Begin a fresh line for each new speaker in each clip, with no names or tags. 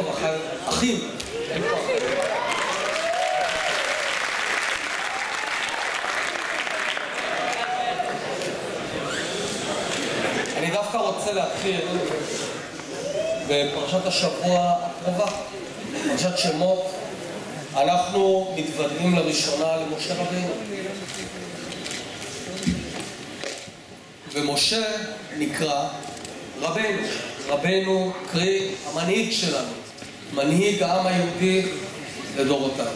טוב, אחים. אני דווקא רוצה להתחיל בפרשת השבוע הקרובה, פרשת שמות. אנחנו מתוודעים לראשונה למשה רבינו. ומשה נקרא רבנו. רבנו קרי המנהיג שלנו, מנהיג העם היהודי לדורותיו.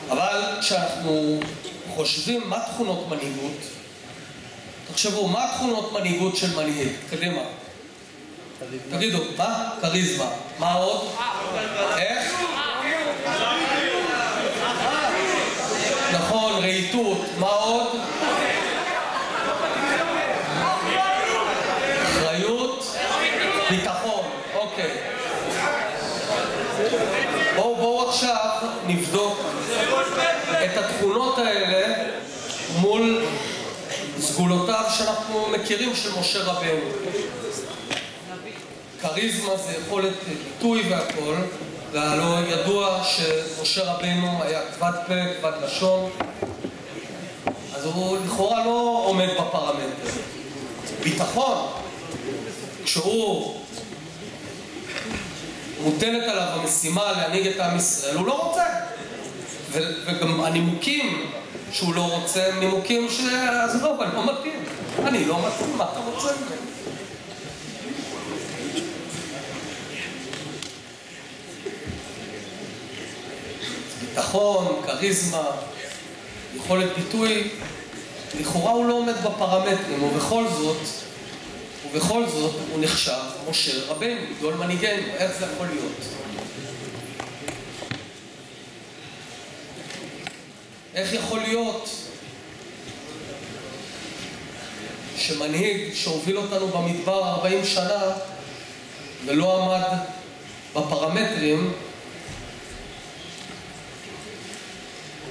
אבל כשאנחנו חושבים מה תכונות מנהיגות, תחשבו, מה תכונות מנהיגות של מנהיג? קדימה. תגידו, מה? כריזמה. מה עוד? איך? נכון, רהיטות. מה עוד? אחריות, ביטחון. אוקיי. בואו עכשיו נבדוק את התכונות האלה מול סגולותיו שאנחנו מכירים של משה רבינו. כריזמה זה יכולת ביטוי והכל, והלא ידוע שמשה רבינו היה כבד פה, כבד לשון, אז הוא לכאורה לא עומד בפרמטר. ביטחון, כשהוא מוטלת עליו המשימה להנהיג את עם ישראל, הוא לא רוצה. וגם הנימוקים שהוא לא רוצה הם נימוקים אז לא, אני לא מתאים. אני לא מתאים, מה אתה רוצה? ביטחון, כריזמה, יכולת ביטוי, לכאורה הוא לא עומד בפרמטרים, ובכל זאת הוא נחשב משה רבינו, גדול מנהיגנו. איך זה יכול להיות? איך יכול להיות שמנהיג שהוביל אותנו במדבר 40 שנה ולא עמד בפרמטרים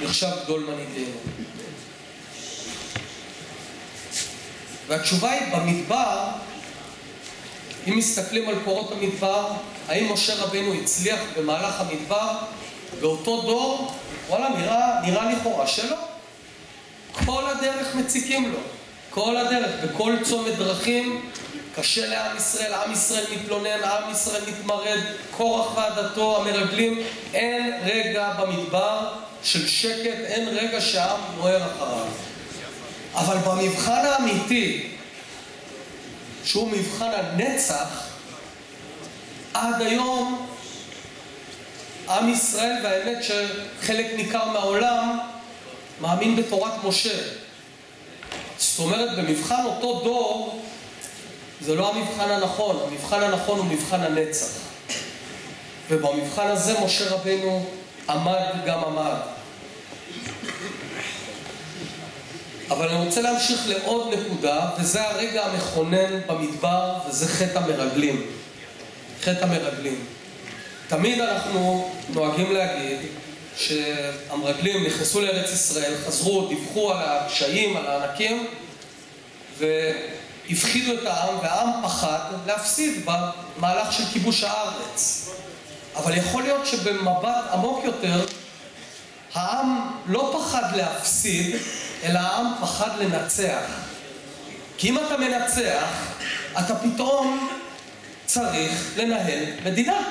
נחשב גדול מנהיגנו? והתשובה היא, במדבר, אם מסתכלים על קורות המדבר, האם משה רבינו הצליח במהלך המדבר באותו דור? וואלה, נראה לכאורה שלא. כל הדרך מציקים לו. כל הדרך, בכל צומת דרכים, קשה לעם ישראל, עם ישראל מתלונן, עם ישראל מתמרד, קורח ועדתו, המרגלים. אין רגע במדבר של שקט, אין רגע שהעם נוער אחריו. אבל במבחן האמיתי, שהוא מבחן הנצח, עד היום עם ישראל, והאמת שחלק ניכר מהעולם מאמין בתורת משה. זאת אומרת, במבחן אותו דור זה לא המבחן הנכון. המבחן הנכון הוא מבחן הנצח, ובמבחן הזה משה רבינו עמד גם עמד. אבל אני רוצה להמשיך לעוד נקודה, וזה הרגע המכונן במדבר, וזה חטא המרגלים. חטא המרגלים. תמיד אנחנו נוהגים להגיד שהמרגלים נכנסו לארץ ישראל, חזרו, דיווחו על הקשיים, על הענקים, והפחידו את העם, והעם פחד להפסיד במהלך של כיבוש הארץ. אבל יכול להיות שבמבט עמוק יותר, העם לא פחד להפסיד, אלא העם פחד לנצח. כי אם אתה מנצח, אתה פתאום צריך לנהל מדינה.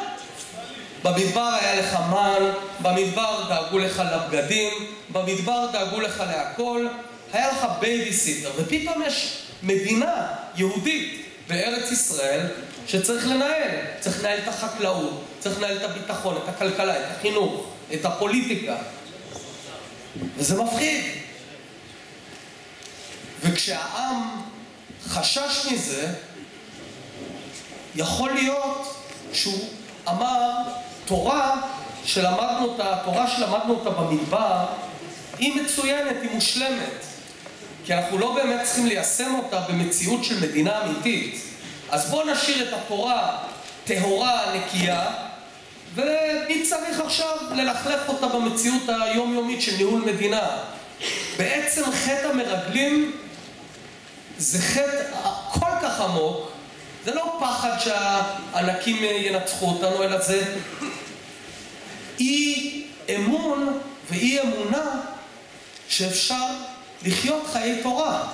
במדבר היה לך מן, במדבר דאגו לך לבגדים, במדבר דאגו לך להכל, היה לך בייביסיטר, ופתאום יש מדינה יהודית בארץ ישראל שצריך לנהל. צריך לנהל את החקלאות, צריך לנהל את הביטחון, את הכלכלה, את החינוך, את הפוליטיקה. וזה מפחיד. וכשהעם חשש מזה, יכול להיות שהוא אמר, תורה שלמדנו אותה במדבר, היא מצוינת, היא מושלמת. כי אנחנו לא באמת צריכים ליישם אותה במציאות של מדינה אמיתית. אז בואו נשאיר את התורה טהורה, נקייה, ומי צריך עכשיו ללכלך אותה במציאות היומיומית של ניהול מדינה. בעצם חטא המרגלים זה חטא כל כך עמוק, זה לא פחד שהענקים ינצחו אותנו, אלא זה אי אמון ואי אמונה שאפשר לחיות חיי תורה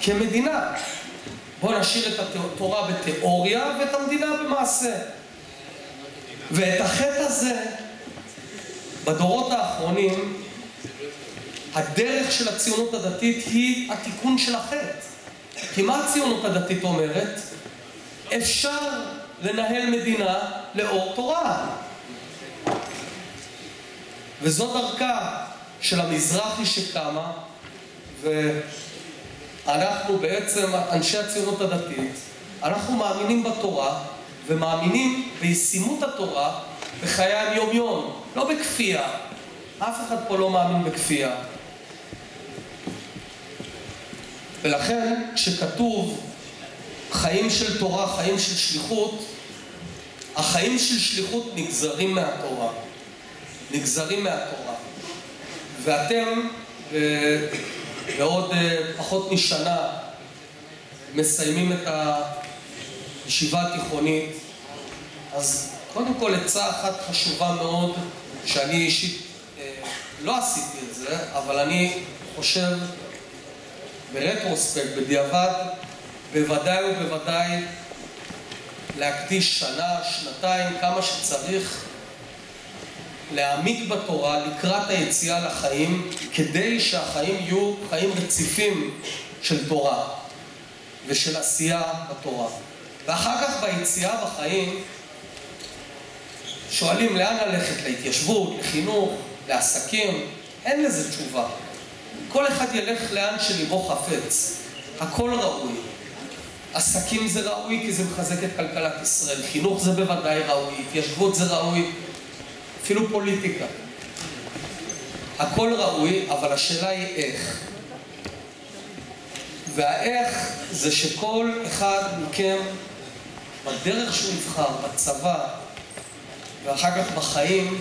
כמדינה. בואו נשאיר את התורה בתיאוריה ואת המדינה במעשה. ואת החטא הזה, בדורות האחרונים, הדרך של הציונות הדתית היא התיקון של החטא. כי מה הציונות הדתית אומרת? אפשר לנהל מדינה לאור תורה. וזו דרכה של המזרחי שקמה, ואנחנו בעצם, אנשי הציונות הדתית, אנחנו מאמינים בתורה, ומאמינים בישימות התורה בחיי היום-יום, לא בכפייה. אף אחד פה לא מאמין בכפייה. ולכן, כשכתוב חיים של תורה, חיים של שליחות, החיים של שליחות נגזרים מהתורה. נגזרים מהתורה. ואתם בעוד פחות משנה מסיימים את הישיבה התיכונית, אז קודם כל עצה אחת חשובה מאוד, שאני אישית לא עשיתי את זה, אבל אני חושב ברטרוספקט, בדיעבד, בוודאי ובוודאי להקדיש שנה, שנתיים, כמה שצריך, להעמיק בתורה לקראת היציאה לחיים, כדי שהחיים יהיו חיים רציפים של תורה ושל עשייה בתורה. ואחר כך ביציאה בחיים שואלים לאן ללכת, להתיישבות, לחינוך, לעסקים, אין לזה תשובה. כל אחד ילך לאן שליבו חפץ. הכל ראוי. עסקים זה ראוי כי זה מחזק את כלכלת ישראל. חינוך זה בוודאי ראוי. התיישבות זה ראוי. אפילו פוליטיקה. הכל ראוי, אבל השאלה היא איך. והאיך זה שכל אחד מכם, בדרך שהוא יבחר, בצבא, ואחר כך בחיים,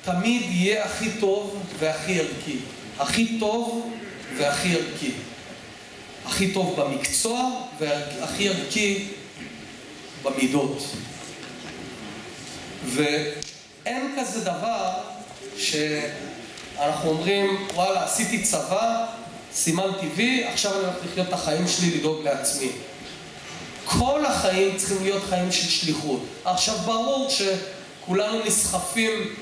תמיד יהיה הכי טוב והכי ערכי. הכי טוב והכי ערכי. הכי טוב במקצוע והכי ערכי במידות. ואין כזה דבר שאנחנו אומרים, וואלה, עשיתי צבא, סימנתי וי, עכשיו אני הולך לחיות את החיים שלי, לדאוג לעצמי. כל החיים צריכים להיות חיים של שליחות. עכשיו ברור שכולנו נסחפים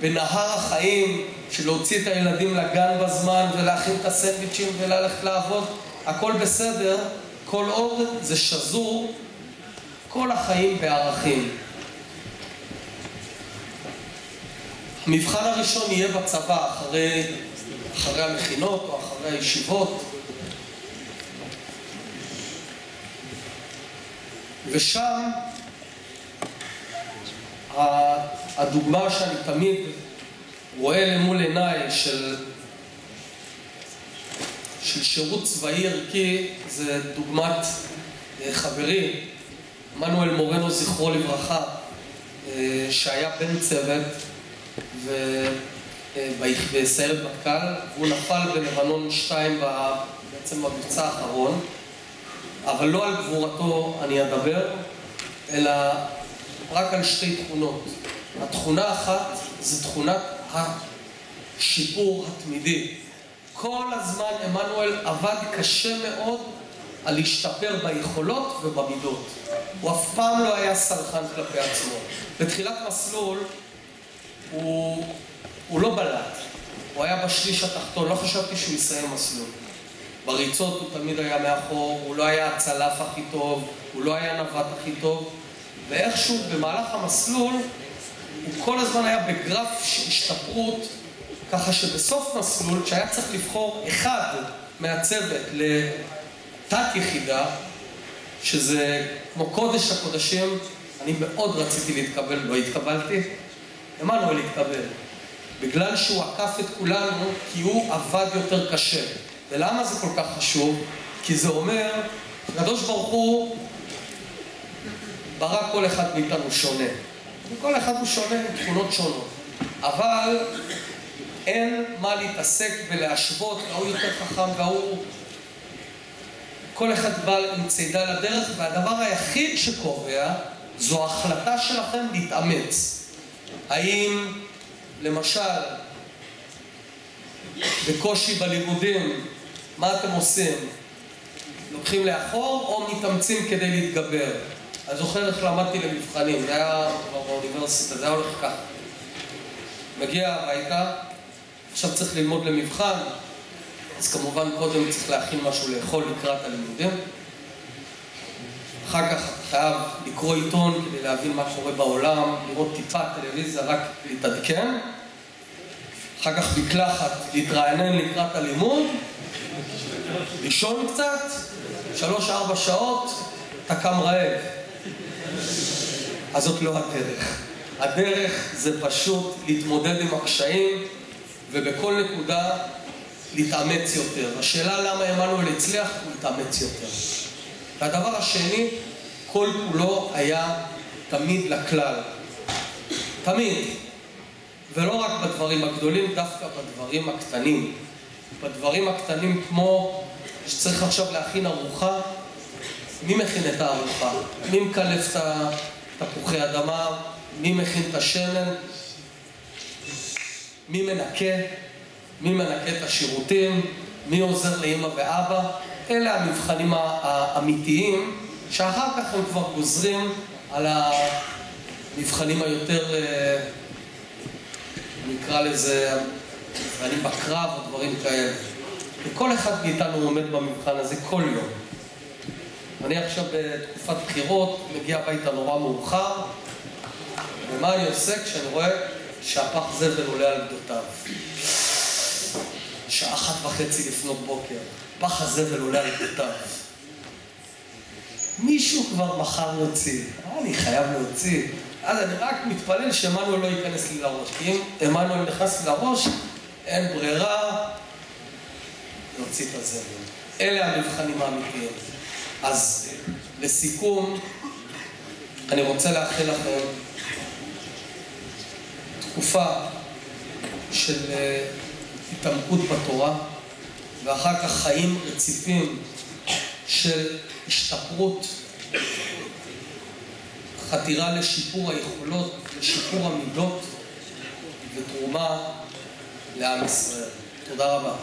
בנהר החיים של להוציא את הילדים לגן בזמן ולהכין את הסנדוויצ'ים וללכת לעבוד. הכל בסדר, כל עוד זה שזור, כל החיים בערכים. המבחן הראשון יהיה בצבא, אחרי המכינות או אחרי הישיבות. ושם הדוגמה שאני תמיד רואה למול עיניי של שירות צבאי ערכי, זה דוגמת חברי, מנואל מורנו זכרו לברכה, שהיה בן צוות בסיירת מטכ"ל, והוא נפל בלבנון 2 בעצם במבצע האחרון, אבל לא על גבורתו אני אדבר, אלא רק על שתי תכונות. התכונה אחת זה תכונת השיפור התמידי. כל הזמן עמנואל עבד קשה מאוד על להשתפר ביכולות ובמידות. הוא אף פעם לא היה סלחן כלפי עצמו. בתחילת מסלול הוא לא בלט. הוא היה בשליש התחתון, לא חשבתי שהוא יסיים מסלול. בריצות הוא תמיד היה מאחור, הוא לא היה הצלף הכי טוב, הוא לא היה נווט הכי טוב, ואיכשהו במהלך המסלול הוא כל הזמן היה בגרף השתפרות, ככה שבסוף מסלול, שהיה צריך לבחור אחד מהצוות לתת יחידה, שזה כמו קודש הקודשים, אני מאוד רציתי להתקבל, לא התקבלתי, עמנואל התקבל. בגלל שהוא עקף את כולנו, כי הוא עבד יותר קשה. ולמה זה כל כך חשוב? כי זה אומר, הקדוש ברוך הוא ברא כל אחד מאיתנו שונה. וכל אחד הוא שונה עם תכונות שונות. אבל אין מה להתעסק ולהשוות, והוא יותר חכם והוא... כל אחד בא עם צידה לדרך, והדבר היחיד שקובע זו ההחלטה שלכם להתאמץ. האם, למשל, בקושי בלימודים, מה אתם עושים? לוקחים לאחור או מתאמצים כדי להתגבר? אני זוכר איך למדתי למבחנים, זה היה באוניברסיטה, זה היה הולך ככה. מגיע הביתה, עכשיו צריך ללמוד למבחן, אז כמובן קודם צריך להכין משהו לאכול לקראת הלימודים. אחר כך חייב לקרוא עיתון כדי להבין מה קורה בעולם, לראות טיפה טלוויזיה, רק להתעדכן. אחר כך מקלחת, להתרענן לקראת הלימוד, לישון קצת, 3-4 שעות, אתה קם רעב. אז זאת לא הדרך. הדרך זה פשוט להתמודד עם הקשיים, ובכל נקודה להתאמץ יותר. השאלה למה עמנואל הצליח, הוא להתאמץ יותר. והדבר השני, כל כולו היה תמיד לכלל. תמיד. ולא רק בדברים הגדולים, דווקא בדברים הקטנים. בדברים הקטנים כמו שצריך עכשיו להכין ארוחה, מי מכין את הארוחה? מי מקלף את תפוחי אדמה? מי מכין את השמן? מי מנקה? מי מנקה את השירותים? מי עוזר לאמא ואבא? אלה המבחנים האמיתיים, שאחר כך הם כבר גוזרים על המבחנים היותר, נקרא לזה, מבחנים בקרב או דברים כאלה. וכל אחד מאיתנו עומד במבחן הזה כל יום. אני עכשיו בתקופת בחירות, מגיע הביתה נורא מאוחר, ומה אני עושה כשאני רואה שהפח זבל עולה על גדותיו? 1:30 לפנות בוקר, פח הזבל עולה על גדותיו. מישהו כבר מחר יוציא, אני חייב להוציא. אז אני רק מתפלל שעמנואל לא ייכנס לי לראש, כי אם עמנואל נכנס לי לראש, אין ברירה להוציא את הזבל. אלה המבחנים האמיתיים. אז לסיכום, אני רוצה לאחל לכם תקופה של התעמקות בתורה, ואחר כך חיים רציפים של השתפרות, חתירה לשיפור היכולות, לשיפור המידות ותרומה לעם ישראל. תודה רבה.